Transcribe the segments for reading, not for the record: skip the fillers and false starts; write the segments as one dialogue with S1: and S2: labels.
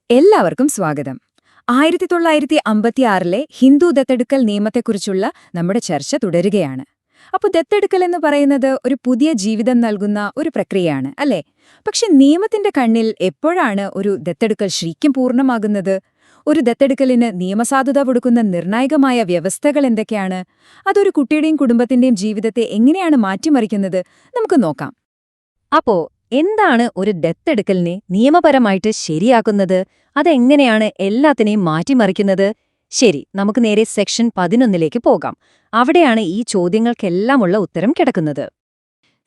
S1: എല്ലാവർക്കും സ്വാഗതം. 1956 ഹിന്ദു ദത്തെടുക്കൽ നിയമത്തെക്കുറിച്ചുള്ള നമ്മുടെ ചർച്ച തുടരുകയാണ്. അപ്പോൾ ദത്തെടുക്കൽ എന്ന് പറയുന്നത് ഒരു പുതിയ ജീവിതം നൽകുന്ന ഒരു പ്രക്രിയയാണ്, അല്ലേ? പക്ഷെ നിയമത്തിന്റെ കണ്ണിൽ എപ്പോഴാണ് ഒരു ദത്തെടുക്കൽ ശരിക്കും പൂർണ്ണമാകുന്നത്? ഒരു ദത്തെടുക്കലിന് നിയമസാധുത കൊടുക്കുന്ന നിർണായകമായ വ്യവസ്ഥകൾ എന്തൊക്കെയാണ്? അതൊരു കുട്ടിയുടെയും കുടുംബത്തിന്റെയും ജീവിതത്തെ എങ്ങനെയാണ് മാറ്റിമറിക്കുന്നത്? നമുക്ക് നോക്കാം.
S2: അപ്പോ എന്താണ് ഒരു ദത്തെടുക്കലിനെ നിയമപരമായിട്ട് ശരിയാക്കുന്നത്? അതെങ്ങനെയാണ് എല്ലാത്തിനെയും മാറ്റിമറിക്കുന്നത്? ശരി, നമുക്ക് നേരെ സെക്ഷൻ 11ലേക്ക് പോകാം. അവിടെയാണ് ഈ ചോദ്യങ്ങൾക്കെല്ലാമുള്ള ഉത്തരം കിടക്കുന്നത്.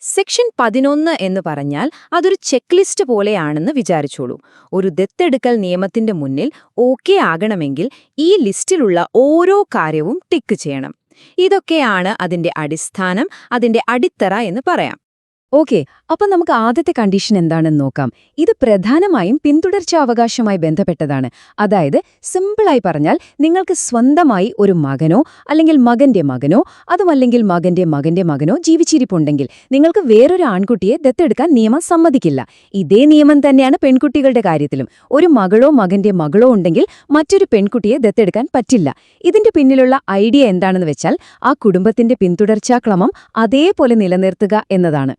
S1: സെക്ഷൻ 11 എന്ന് പറഞ്ഞാൽ അതൊരു ചെക്ക് ലിസ്റ്റ് പോലെയാണെന്ന് വിചാരിച്ചോളൂ. ഒരു ദത്തെടുക്കൽ നിയമത്തിന്റെ മുന്നിൽ ഓക്കെ ആകണമെങ്കിൽ ഈ ലിസ്റ്റിലുള്ള ഓരോ കാര്യവും ടിക്ക് ചെയ്യണം. ഇതൊക്കെയാണ് അതിന്റെ അടിസ്ഥാനം, അതിന്റെ അടിത്തറ എന്ന് പറയാം.
S2: ഓക്കെ, അപ്പം നമുക്ക് ആദ്യത്തെ കണ്ടീഷൻ എന്താണെന്ന് നോക്കാം. ഇത് പ്രധാനമായും പിന്തുടർച്ചാവകാശവുമായി ബന്ധപ്പെട്ടതാണ്. അതായത് സിമ്പിളായി പറഞ്ഞാൽ നിങ്ങൾക്ക് സ്വന്തമായി ഒരു മകനോ അല്ലെങ്കിൽ മകന്റെ മകനോ അതുമല്ലെങ്കിൽ മകന്റെ മകന്റെ മകനോ ജീവിച്ചിരിപ്പുണ്ടെങ്കിൽ നിങ്ങൾക്ക് വേറൊരു ആൺകുട്ടിയെ ദത്തെടുക്കാൻ നിയമം സമ്മതിക്കില്ല. ഇതേ നിയമം തന്നെയാണ് പെൺകുട്ടികളുടെ കാര്യത്തിലും. ഒരു മകളോ മകന്റെ മകളോ ഉണ്ടെങ്കിൽ മറ്റൊരു പെൺകുട്ടിയെ ദത്തെടുക്കാൻ പറ്റില്ല. ഇതിന്റെ പിന്നിലുള്ള ഐഡിയ എന്താണെന്ന് വെച്ചാൽ ആ കുടുംബത്തിന്റെ പിന്തുടർച്ചാക്രമം അതേപോലെ നിലനിർത്തുക എന്നതാണ്.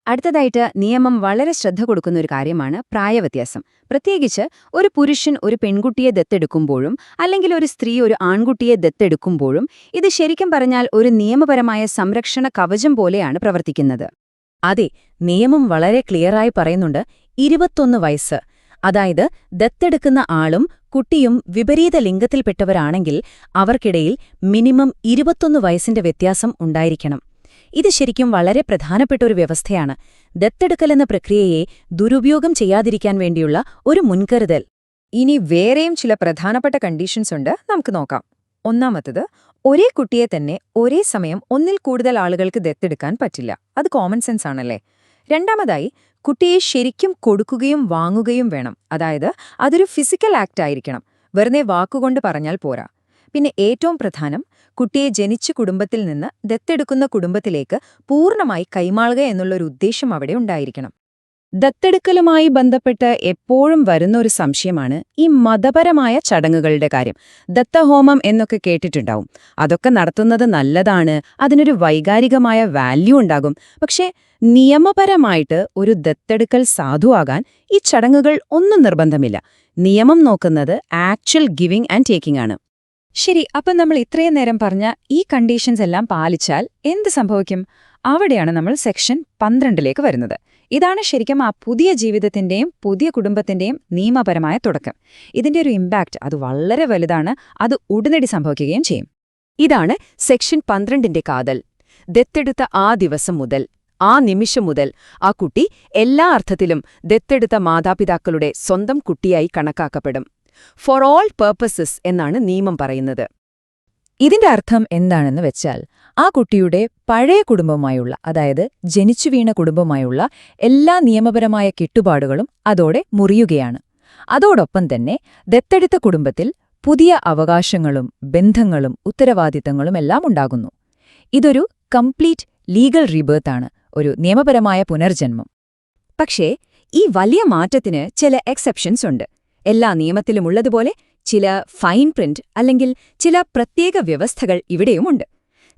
S1: അടുത്തതായിട്ട് നിയമം വളരെ ശ്രദ്ധ കൊടുക്കുന്ന ഒരു കാര്യമാണ് പ്രായവ്യത്യാസം. പ്രത്യേകിച്ച് ഒരു പുരുഷൻ ഒരു പെൺകുട്ടിയെ ദത്തെടുക്കുമ്പോഴും അല്ലെങ്കിൽ ഒരു സ്ത്രീ ഒരു ആൺകുട്ടിയെ ദത്തെടുക്കുമ്പോഴും ഇത് ശരിക്കും പറഞ്ഞാൽ ഒരു നിയമപരമായ സംരക്ഷണ കവചം പോലെയാണ് പ്രവർത്തിക്കുന്നത്.
S2: അതെ, നിയമം വളരെ ക്ലിയറായി പറയുന്നുണ്ട്. 21 വയസ്സ്, അതായത് ദത്തെടുക്കുന്ന ആളും കുട്ടിയും വിപരീത ലിംഗത്തിൽപ്പെട്ടവരാണെങ്കിൽ അവർക്കിടയിൽ മിനിമം 21 വയസ്സിന്റെ വ്യത്യാസം ഉണ്ടായിരിക്കണം. ഇത് ശരിക്കും വളരെ പ്രധാനപ്പെട്ട ഒരു വ്യവസ്ഥയാണ്. ദത്തെടുക്കലെന്ന പ്രക്രിയയെ ദുരുപയോഗം ചെയ്യാതിരിക്കാൻ വേണ്ടിയുള്ള ഒരു മുൻകരുതൽ.
S1: ഇനി വേറെയും ചില പ്രധാനപ്പെട്ട കണ്ടീഷൻസ് ഉണ്ട്, നമുക്ക് നോക്കാം. ഒന്നാമത്തത്, ഒരേ കുട്ടിയെ തന്നെ ഒരേ സമയം ഒന്നിൽ കൂടുതൽ ആളുകൾക്ക് ദത്തെടുക്കാൻ പറ്റില്ല. അത് കോമൺ സെൻസ് ആണല്ലേ. രണ്ടാമതായി, കുട്ടിയെ ശരിക്കും കൊടുക്കുകയും വാങ്ങുകയും വേണം. അതായത് അതൊരു ഫിസിക്കൽ ആക്ട് ആയിരിക്കണം, വെറുതെ വാക്കുകൊണ്ട് പറഞ്ഞാൽ പോരാ. പിന്നെ ഏറ്റവും പ്രധാനം, കുട്ടിയെ ജനിച്ച കുടുംബത്തിൽ നിന്ന് ദത്തെടുക്കുന്ന കുടുംബത്തിലേക്ക് പൂർണ്ണമായി കൈമാളുക എന്നുള്ളൊരു ഉദ്ദേശം അവിടെ ഉണ്ടായിരിക്കണം.
S2: ദത്തെടുക്കലുമായി ബന്ധപ്പെട്ട് എപ്പോഴും വരുന്ന ഒരു സംശയമാണ് ഈ മതപരമായ ചടങ്ങുകളുടെ കാര്യം. ദത്തഹോമം എന്നൊക്കെ കേട്ടിട്ടുണ്ടാവും. അതൊക്കെ നടത്തുന്നത് നല്ലതാണ്, അതിനൊരു വൈകാരികമായ വാല്യൂ ഉണ്ടാകും. പക്ഷേ നിയമപരമായിട്ട് ഒരു ദത്തെടുക്കൽ സാധുവാകാൻ ഈ ചടങ്ങുകൾ ഒന്നും നിർബന്ധമില്ല. നിയമം നോക്കുന്നത് ആക്ച്വൽ ഗിവിംഗ് ആൻഡ് ടേക്കിംഗ് ആണ്.
S1: ശരി, അപ്പം നമ്മൾ ഇത്രയും നേരം പറഞ്ഞ ഈ കണ്ടീഷൻസ് എല്ലാം പാലിച്ചാൽ എന്ത് സംഭവിക്കും? അവിടെയാണ് നമ്മൾ സെക്ഷൻ 12ലേക്ക് വരുന്നത്. ഇതാണ് ശരിക്കും ആ പുതിയ ജീവിതത്തിന്റെയും പുതിയ കുടുംബത്തിന്റെയും നിയമപരമായ തുടക്കം. ഇതിന്റെ ഒരു ഇമ്പാക്റ്റ് അത് വളരെ വലുതാണ്. അത് ഉടനടി സംഭവിക്കുകയും ചെയ്യും.
S2: ഇതാണ് സെക്ഷൻ 12ന്റെ കാതൽ. ദത്തെടുത്ത ആ ദിവസം മുതൽ, ആ നിമിഷം മുതൽ ആ കുട്ടി എല്ലാ അർത്ഥത്തിലും ദത്തെടുത്ത മാതാപിതാക്കളുടെ സ്വന്തം കുട്ടിയായി കണക്കാക്കപ്പെടും. ഫോർ ഓൾ പർപ്പസസ് എന്നാണ് നിയമം പറയുന്നത്.
S1: ഇതിന്റെ അർത്ഥം എന്താണെന്ന് വെച്ചാൽ ആ കുട്ടിയുടെ പഴയ കുടുംബവുമായുള്ള, അതായത് ജനിച്ചു വീണ കുടുംബവുമായുള്ള എല്ലാ നിയമപരമായ കെട്ടുപാടുകളും അതോടെ മുറിയുകയാണ്. അതോടൊപ്പം തന്നെ ദത്തെടുത്ത കുടുംബത്തിൽ പുതിയ അവകാശങ്ങളും ബന്ധങ്ങളും ഉത്തരവാദിത്തങ്ങളും എല്ലാം ഉണ്ടാകുന്നു. ഇതൊരു കംപ്ലീറ്റ് ലീഗൽ റീബേർത്താണ്, ഒരു നിയമപരമായ പുനർജന്മം. പക്ഷേ ഈ വലിയ മാറ്റത്തിന് ചില എക്സെപ്ഷൻസ് ഉണ്ട്. എല്ലാ നിയമത്തിലുമുള്ളതുപോലെ ചില ഫൈൻ പ്രിന്റ് അല്ലെങ്കിൽ ചില പ്രത്യേക വ്യവസ്ഥകൾ ഇവിടെയുമുണ്ട്.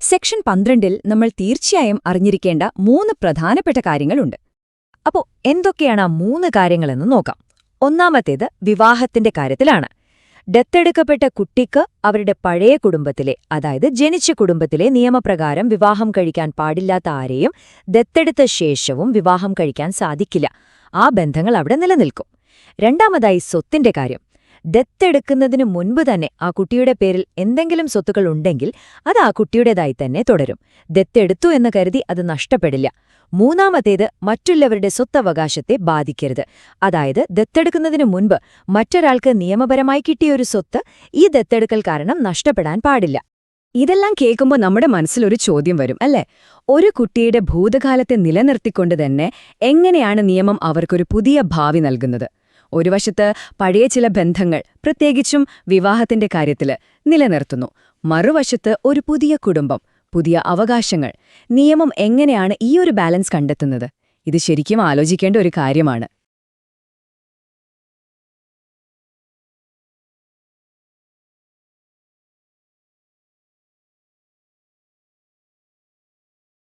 S1: സെക്ഷൻ 12ൽ നമ്മൾ തീർച്ചയായും അറിഞ്ഞിരിക്കേണ്ട 3 പ്രധാനപ്പെട്ട കാര്യങ്ങളുണ്ട്. അപ്പോൾ എന്തൊക്കെയാണ് ആ 3 കാര്യങ്ങളെന്ന് നോക്കാം. ഒന്നാമത്തേത് വിവാഹത്തിന്റെ കാര്യത്തിലാണ്. ദത്തെടുക്കപ്പെട്ട കുട്ടിക്ക് അവരുടെ പഴയ കുടുംബത്തിലെ, അതായത് ജനിച്ച കുടുംബത്തിലെ നിയമപ്രകാരം വിവാഹം കഴിക്കാൻ പാടില്ലാത്ത ആരെയും ദത്തെടുത്ത ശേഷവും വിവാഹം കഴിക്കാൻ സാധിക്കില്ല. ആ ബന്ധങ്ങൾ അവിടെ നിലനിൽക്കും. രണ്ടാമതായി സ്വത്തിന്റെ കാര്യം. ദത്തെടുക്കുന്നതിനു മുൻപ് തന്നെ ആ കുട്ടിയുടെ പേരിൽ എന്തെങ്കിലും സ്വത്തുക്കൾ ഉണ്ടെങ്കിൽ അത് ആ കുട്ടിയുടേതായി തന്നെ തുടരും. ദത്തെടുത്തു എന്ന് കരുതി അത് നഷ്ടപ്പെടില്ല. മൂന്നാമത്തേത് മറ്റുള്ളവരുടെ സ്വത്തവകാശത്തെ ബാധിക്കരുത്. അതായത് ദത്തെടുക്കുന്നതിനു മുൻപ് മറ്റൊരാൾക്ക് നിയമപരമായി കിട്ടിയൊരു സ്വത്ത് ഈ ദത്തെടുക്കൽ കാരണം നഷ്ടപ്പെടാൻ പാടില്ല. ഇതെല്ലാം കേൾക്കുമ്പോൾ നമ്മുടെ മനസ്സിലൊരു ചോദ്യം വരും, അല്ലേ? ഒരു കുട്ടിയുടെ ഭൂതകാലത്തെ നിലനിർത്തിക്കൊണ്ട് തന്നെ എങ്ങനെയാണ് നിയമം അവർക്കൊരു പുതിയ ഭാവി നൽകുന്നത്? ഒരു വശത്ത് പഴയ ചില ബന്ധങ്ങൾ, പ്രത്യേകിച്ചും വിവാഹത്തിന്റെ കാര്യത്തില് നിലനിർത്തുന്നു. മറുവശത്ത് ഒരു പുതിയ കുടുംബം, പുതിയ അവകാശങ്ങൾ. നിയമം എങ്ങനെയാണ് ഈ ഒരു ബാലൻസ് കണ്ടെത്തുന്നത്? ഇത് ശരിക്കും ആലോചിക്കേണ്ട ഒരു കാര്യമാണ്.